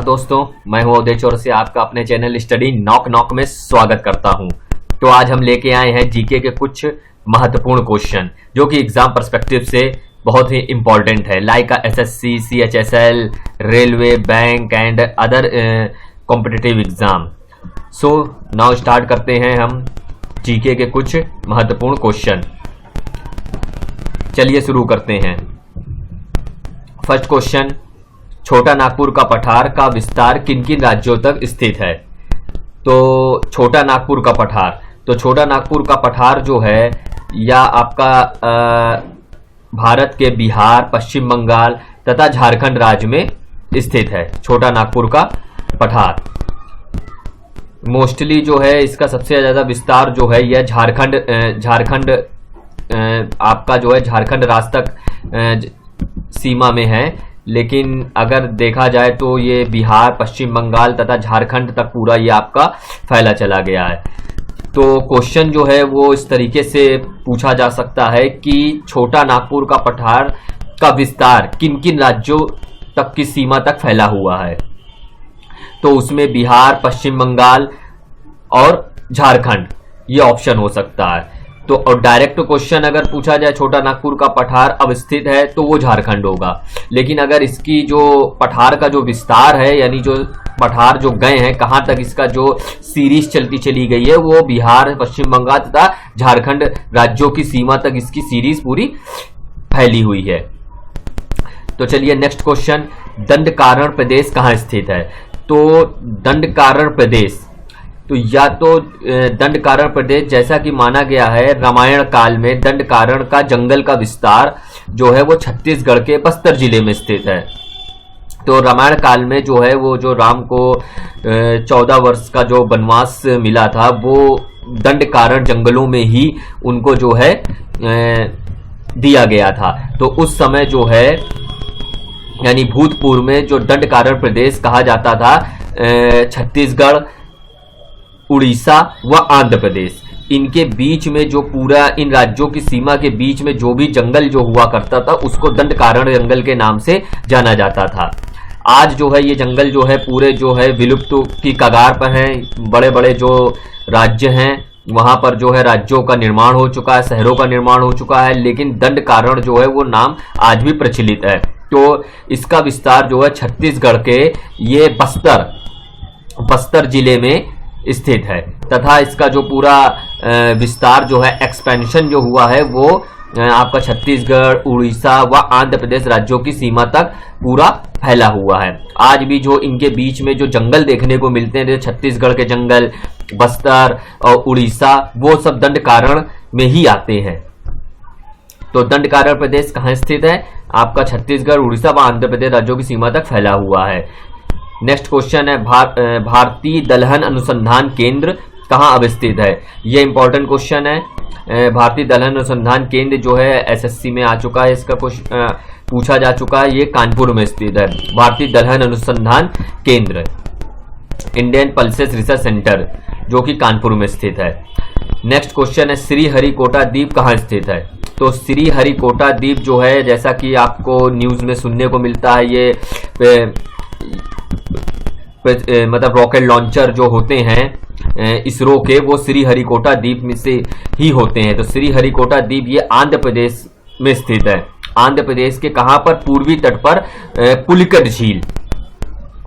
दोस्तों, मैं हूं अवधेश चौरसिया, आपका अपने चैनल स्टडी नॉक नॉक में स्वागत करता हूं। तो आज हम लेके आए हैं जीके के कुछ महत्वपूर्ण क्वेश्चन जो कि एग्जाम पर्सपेक्टिव से बहुत ही इंपॉर्टेंट है, like SSC, CHSL, railway, bank and other competitive exam. So now start करते हैं हम जीके के कुछ महत्वपूर्ण क्वेश्चन। चलिए शुरू करते हैं। फर्स्ट क्वेश्चन, छोटा नागपुर का पठार का विस्तार किन किन राज्यों तक स्थित है? तो छोटा नागपुर का पठार, तो छोटा नागपुर का पठार जो है या आपका भारत के बिहार, पश्चिम बंगाल तथा झारखंड राज्य में स्थित है। छोटा नागपुर का पठार मोस्टली जो है इसका सबसे ज्यादा विस्तार जो है यह झारखंड आपका जो है झारखंड राज्य तक सीमा में है, लेकिन अगर देखा जाए तो ये बिहार, पश्चिम बंगाल तथा झारखंड तक पूरा ये आपका फैला चला गया है। तो क्वेश्चन जो है वो इस तरीके से पूछा जा सकता है कि छोटा नागपुर का पठार का विस्तार किन किन राज्यों तक की सीमा तक फैला हुआ है? तो उसमें बिहार, पश्चिम बंगाल और झारखंड ये ऑप्शन हो सकता है। तो और डायरेक्ट क्वेश्चन अगर पूछा जाए छोटा नागपुर का पठार अब स्थित है तो वो झारखंड होगा, लेकिन अगर इसकी जो पठार का जो विस्तार है यानी जो पठार जो गए हैं कहां तक, इसका जो सीरीज चलती चली गई है वो बिहार, पश्चिम बंगाल तथा झारखंड राज्यों की सीमा तक इसकी सीरीज पूरी फैली हुई है। तो चलिए नेक्स्ट क्वेश्चन, दंडकारण्य प्रदेश कहां स्थित है? तो दंडकारण्य प्रदेश, तो या तो दंडकारण्य प्रदेश जैसा कि माना गया है रामायण काल में दंडकारण्य का जंगल का विस्तार जो है वो छत्तीसगढ़ के बस्तर जिले में स्थित है। तो रामायण काल में जो है वो जो राम को 14 वर्ष का जो वनवास मिला था वो दंडकारण्य जंगलों में ही उनको जो है दिया गया था। तो उस समय जो है यानी भूतपूर्व में जो दंडकारण्य प्रदेश कहा जाता था छत्तीसगढ़, उड़ीसा व आंध्र प्रदेश, इनके बीच में जो पूरा इन राज्यों की सीमा के बीच में जो भी जंगल जो हुआ करता था उसको दंडकारण्य जंगल के नाम से जाना जाता था। आज जो है ये जंगल जो है पूरे जो है विलुप्त की कगार पर हैं। बड़े बड़े जो राज्य हैं वहां पर जो है राज्यों का निर्माण हो चुका है, शहरों का निर्माण हो चुका है, लेकिन दंडकारण्य जो है वो नाम आज भी प्रचलित है। तो इसका विस्तार जो है छत्तीसगढ़ के ये बस्तर जिले में स्थित है तथा इसका जो पूरा विस्तार जो है एक्सपेंशन जो हुआ है वो आपका छत्तीसगढ़, उड़ीसा व आंध्र प्रदेश राज्यों की सीमा तक पूरा फैला हुआ है। आज भी जो इनके बीच में जो जंगल देखने को मिलते हैं, छत्तीसगढ़ के जंगल, बस्तर और उड़ीसा, वो सब दंडकारण्य में ही आते हैं। तो दंडकारण्य प्रदेश कहाँ स्थित है? आपका छत्तीसगढ़, उड़ीसा व आंध्र प्रदेश राज्यों की सीमा तक फैला हुआ है। नेक्स्ट क्वेश्चन है, भारतीय दलहन अनुसंधान केंद्र कहाँ अवस्थित है? यह इंपॉर्टेंट क्वेश्चन है। भारतीय दलहन अनुसंधान केंद्र जो है एसएससी में आ चुका है, इसका पूछा जा चुका है, ये कानपुर में स्थित है। भारतीय दलहन अनुसंधान केंद्र, इंडियन पल्सेस रिसर्च सेंटर, जो कि कानपुर में स्थित है। नेक्स्ट क्वेश्चन है, श्रीहरिकोटा द्वीप कहाँ स्थित है? तो श्रीहरिकोटा द्वीप जो है जैसा कि आपको न्यूज में सुनने को मिलता है, ये मतलब रॉकेट लॉन्चर जो होते हैं इसरो के, वो श्रीहरिकोटा द्वीप में से ही होते हैं। तो श्रीहरिकोटा द्वीप ये आंध्र प्रदेश में स्थित है। आंध्र प्रदेश के कहां पर? पूर्वी तट पर पुलिकट झील,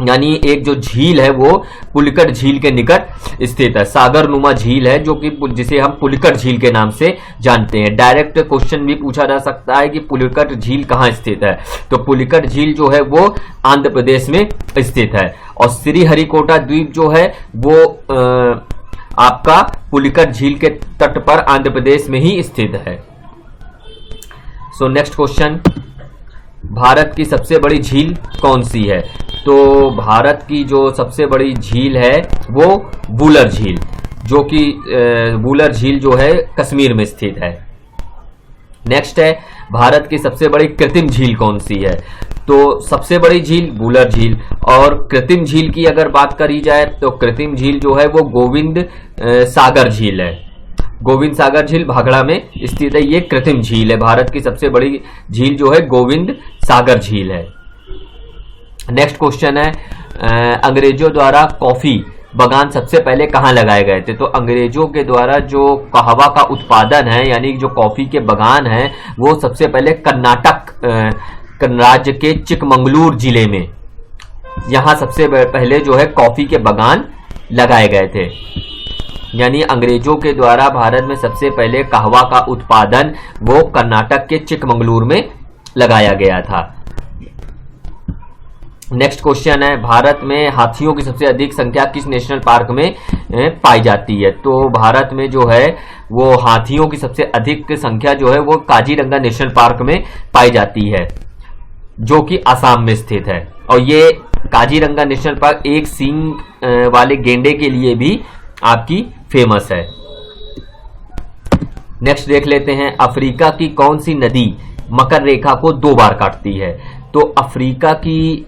यानी एक जो झील है वो पुलिकट झील के निकट स्थित है। सागरनुमा झील है जो कि जिसे हम पुलिकट झील के नाम से जानते हैं। डायरेक्ट क्वेश्चन भी पूछा जा सकता है कि पुलिकट झील कहाँ स्थित है? तो पुलिकट झील जो है वो आंध्र प्रदेश में स्थित है और श्रीहरिकोटा द्वीप जो है वो आपका पुलिकट झील के तट पर आंध्र प्रदेश में ही स्थित है। सो नेक्स्ट क्वेश्चन, भारत की सबसे बड़ी झील कौन सी है? तो भारत की जो सबसे बड़ी झील है वो वुलर झील, जो कि वुलर झील जो है कश्मीर में स्थित है। नेक्स्ट है, भारत की सबसे बड़ी कृत्रिम झील कौन सी है? तो सबसे बड़ी झील वुलर झील, और कृत्रिम झील की अगर बात करी जाए तो कृत्रिम झील जो है वो गोविंद सागर झील है। गोविंद सागर झील भाखड़ा में स्थित है, ये कृत्रिम झील है। भारत की सबसे बड़ी झील जो है गोविंद सागर झील है। नेक्स्ट क्वेश्चन है, अंग्रेजों द्वारा कॉफी बागान सबसे पहले कहाँ लगाए गए थे? तो अंग्रेजों के द्वारा जो कहवा का उत्पादन है यानी जो कॉफी के बागान है वो सबसे पहले कर्नाटक राज्य के चिकमंगलूर जिले में, यहां सबसे पहले जो है कॉफी के बागान लगाए गए थे। यानी अंग्रेजों के द्वारा भारत में सबसे पहले कहवा का उत्पादन वो कर्नाटक के चिकमंगलूर में लगाया गया था। नेक्स्ट क्वेश्चन है, भारत में हाथियों की सबसे अधिक संख्या किस नेशनल पार्क में पाई जाती है? तो भारत में जो है वो हाथियों की सबसे अधिक संख्या जो है वो काजीरंगा नेशनल पार्क में पाई जाती है, जो कि असम में स्थित है। और ये काजीरंगा नेशनल पार्क एक सींग वाले गेंडे के लिए भी आपकी फेमस है। नेक्स्ट देख लेते हैं, अफ्रीका की कौन सी नदी मकर रेखा को 2 बार काटती है? तो अफ्रीका की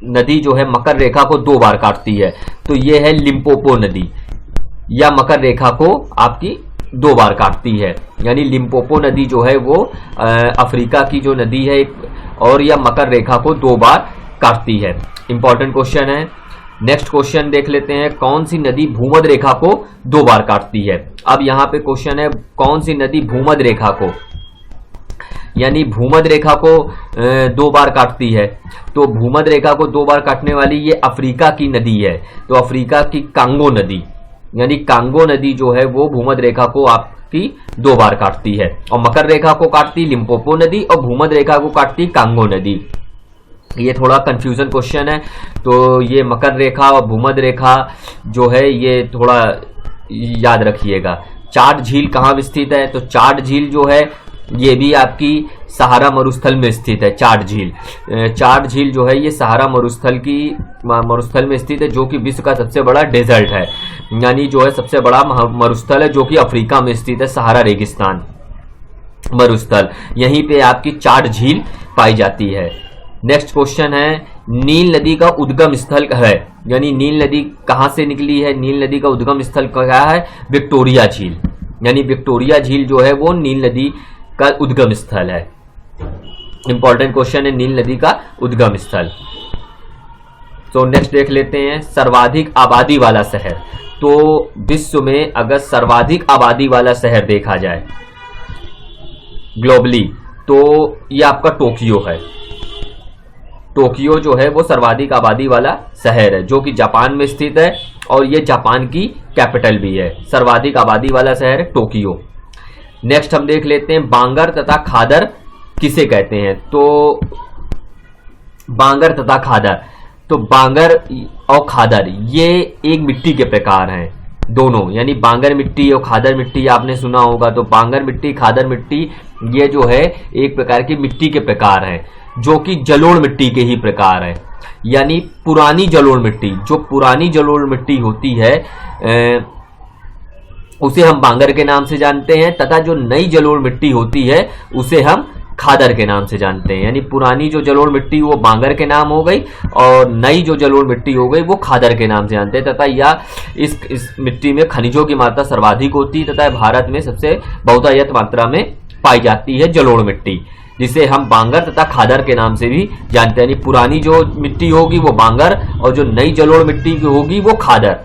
नदी जो है मकर रेखा को 2 बार काटती है, तो यह है लिम्पोपो नदी, या मकर रेखा को आपकी 2 बार काटती है। यानी लिम्पोपो नदी जो है वो अफ्रीका की जो नदी है और यह मकर रेखा को 2 बार काटती है। इंपॉर्टेंट क्वेश्चन है। नेक्स्ट क्वेश्चन देख लेते हैं, कौन सी नदी भूमध्य रेखा को 2 बार काटती है? अब यहां पे क्वेश्चन है कौन सी नदी भूमध्य रेखा को, यानी भूमध्य रेखा को 2 बार काटती है। तो भूमध्य रेखा को 2 बार काटने वाली ये अफ्रीका की नदी है, तो अफ्रीका की कांगो नदी, यानी कांगो नदी जो है वो भूमध्य रेखा को आपकी 2 बार काटती है। और मकर रेखा को काटती लिम्पोपो नदी और भूमध्य रेखा को काटती कांगो नदी। ये थोड़ा कंफ्यूजन क्वेश्चन है, तो ये मकर रेखा और भूमध्य रेखा जो है ये थोड़ा याद रखिएगा। चाड झील कहाँ स्थित है? तो चाड झील जो है ये भी आपकी सहारा मरुस्थल में स्थित है। चाड झील जो है ये सहारा मरुस्थल में स्थित है, जो कि विश्व का सबसे बड़ा डेजर्ट है, यानी जो है सबसे बड़ा मरुस्थल है, जो कि अफ्रीका में स्थित है, सहारा रेगिस्तान मरुस्थल, यहीं पे आपकी चाड झील पाई जाती है। नेक्स्ट क्वेश्चन है, नील नदी का उद्गम स्थल है, यानी नील नदी कहां से निकली है? नील नदी का उद्गम स्थल क्या है? विक्टोरिया झील, यानी विक्टोरिया झील जो है वो नील नदी का उद्गम स्थल है। इंपॉर्टेंट क्वेश्चन है नील नदी का उद्गम स्थल। तो नेक्स्ट देख लेते हैं, सर्वाधिक आबादी वाला शहर। तो विश्व में अगर सर्वाधिक आबादी वाला शहर देखा जाए ग्लोबली, तो ये आपका टोक्यो है। टोक्यो जो है वो सर्वाधिक आबादी वाला शहर है, जो कि जापान में स्थित है और ये जापान की कैपिटल भी है। सर्वाधिक आबादी वाला शहर है टोक्यो। नेक्स्ट हम देख लेते हैं, बांगर तथा खादर किसे कहते हैं? तो बांगर तथा खादर, तो बांगर और खादर ये एक मिट्टी के प्रकार हैं दोनों, यानी बांगर मिट्टी और खादर मिट्टी आपने सुना होगा। तो बांगर मिट्टी, खादर मिट्टी ये जो है एक प्रकार की मिट्टी के प्रकार हैं, जो कि जलोढ़ मिट्टी के ही प्रकार है। यानी पुरानी जलोढ़ मिट्टी, जो पुरानी जलोढ़ मिट्टी होती है उसे हम बांगर के नाम से जानते हैं, तथा जो नई जलोढ़ मिट्टी होती है उसे हम खादर के नाम से जानते हैं। यानी पुरानी जो जलोढ़ मिट्टी वो बांगर के नाम हो गई और नई जो जलोढ़ मिट्टी हो गई वो खादर के नाम से जानते हैं। तथा यह इस मिट्टी में खनिजों की मात्रा सर्वाधिक होती है तथा भारत में सबसे बहुतायत मात्रा में पाई जाती है जलोढ़ मिट्टी, जिसे हम बांगर तथा खादर के नाम से भी जानते हैं। यानी पुरानी जो मिट्टी होगी वो बांगर और जो नई जलोढ़ मिट्टी की होगी वो खादर।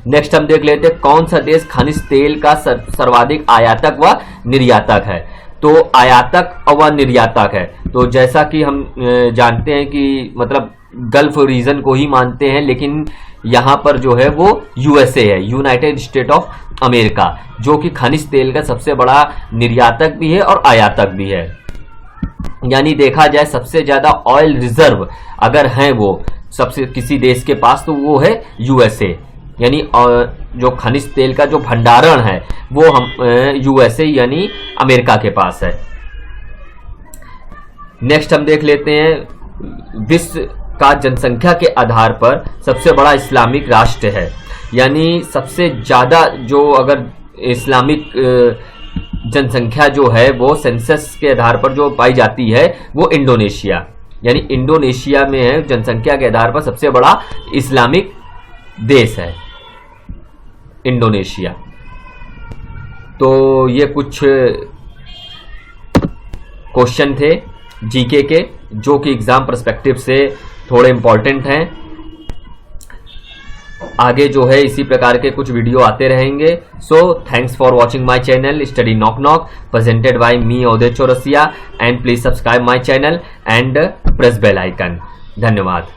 नेक्स्ट हम देख लेते हैं, कौन सा देश खनिज तेल का सर्वाधिक आयातक व निर्यातक है? तो आयातक व निर्यातक है, तो जैसा कि हम जानते हैं कि मतलब गल्फ रीजन को ही मानते हैं, लेकिन यहां पर जो है वो यूएसए है, यूनाइटेड स्टेट ऑफ अमेरिका, जो कि खनिज तेल का सबसे बड़ा निर्यातक भी है और आयातक भी है। यानी देखा जाए सबसे ज्यादा ऑयल रिजर्व अगर है वो सबसे किसी देश के पास तो वो है यूएसए, यानी जो खनिज तेल का जो भंडारण है वो हम यूएसए यानी अमेरिका के पास है। नेक्स्ट हम देख लेते हैं, विश्व का जनसंख्या के आधार पर सबसे बड़ा इस्लामिक राष्ट्र है, यानी सबसे ज्यादा जो अगर इस्लामिक जनसंख्या जो है वो सेंसस के आधार पर जो पाई जाती है वो इंडोनेशिया, यानी इंडोनेशिया में है जनसंख्या के आधार पर सबसे बड़ा इस्लामिक देश है इंडोनेशिया। तो ये कुछ क्वेश्चन थे जीके के, जो कि एग्जाम पर्सपेक्टिव से थोड़े इंपॉर्टेंट हैं। आगे जो है इसी प्रकार के कुछ वीडियो आते रहेंगे। So thanks for watching my channel study knock knock presented by me Uday Chaurasia, and please subscribe my channel and press bell icon. धन्यवाद।